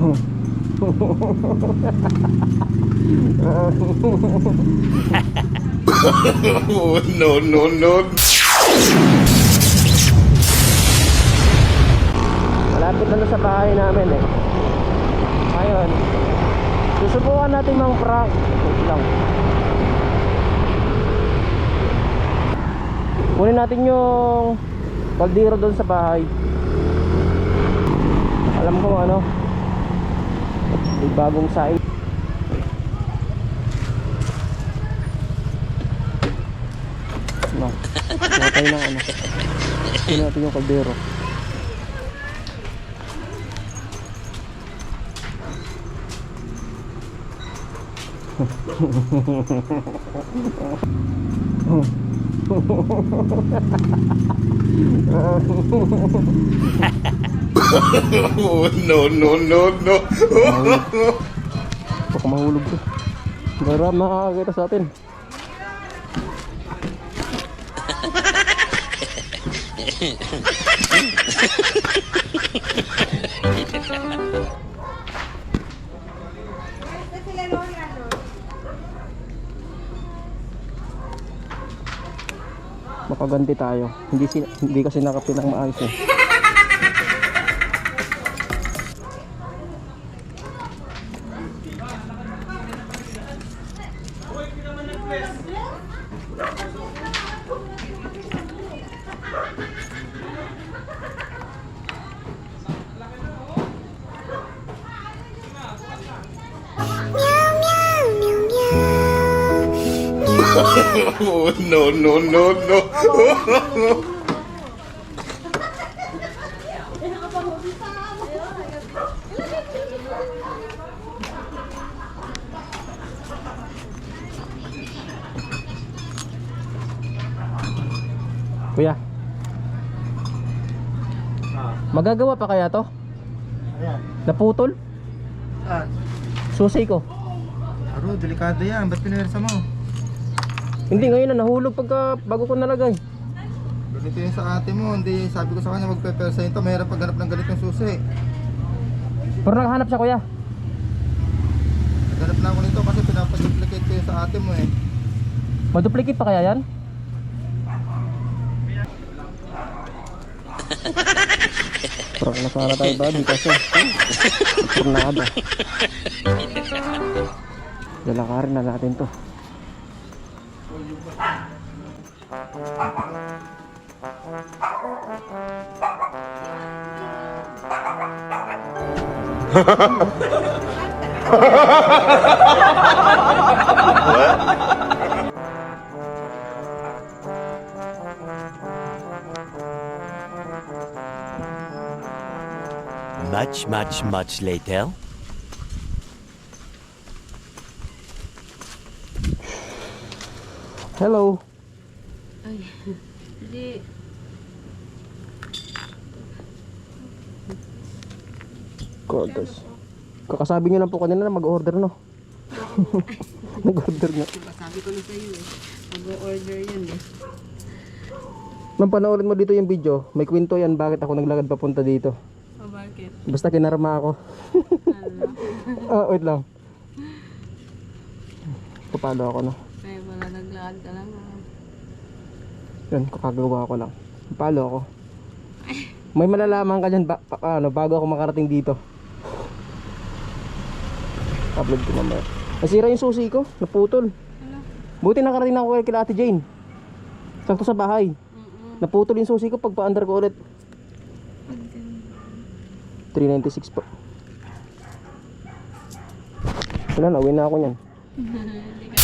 No, no, no. Malapit na sa bahay namin eh. Ngayon, susubukan natin mang prank. Wait lang. Kunin natin yung kaldero doon sa bahay. Alam ko ano, may bagong saing. No, natay na ano. Kunin natin yung kaldero. No, no, no, no. Baka mahulog to. Marami makakakita sa atin. Makaganti tayo. Hindi kasi nakapilang maayos eh. No, no, no, no. Kuya, magagawa pa kaya to? Ayan. Naputol? Ah, Susi ko. aro, delikado yan. Ba't pinwersa mo? Hindi, ngayon na nahulog pagka bago ko nalagay. Ganito yung sa ate mo. Hindi, sabi ko sa kanya magpe-persa ito. Mahirap paghanap ng ganitong susi. Pero nakahanap siya kuya. Naghanap na ako nito kasi pinapag-duplicate ko yung sa ate mo eh. Maduplicate pa kaya yan? Prank na sana tayo ba? Di kasi Tornado. Lalakarin na natin to. Much later. Hello. Ay, hindi. Goddess. Kakasabi nyo lang po kanina na mag-order no. Nag-order nga. Sabi ko na sa'yo eh. Mag-order yan eh. Nang panoorin mo dito yung video, may kwento yan bakit ako naglakad papunta dito. O bakit? Basta kinarma ako. Ano? Wait lang. Papalo ako no. Ay, wala naglakad ka lang ah. Yan, kakagawa ko lang. Papalo ako. May malalaman ka dyan bago ako makarating dito. Upload ko mamaya. Nasira yung susi ko, naputol. Ano? Buti nakarating na ako kay Ate Jane. Sakto sa bahay. Naputol yung susi ko pag pa-under ko ulit. 396 pa. Wala na, uwi na ako niyan. Hindi ka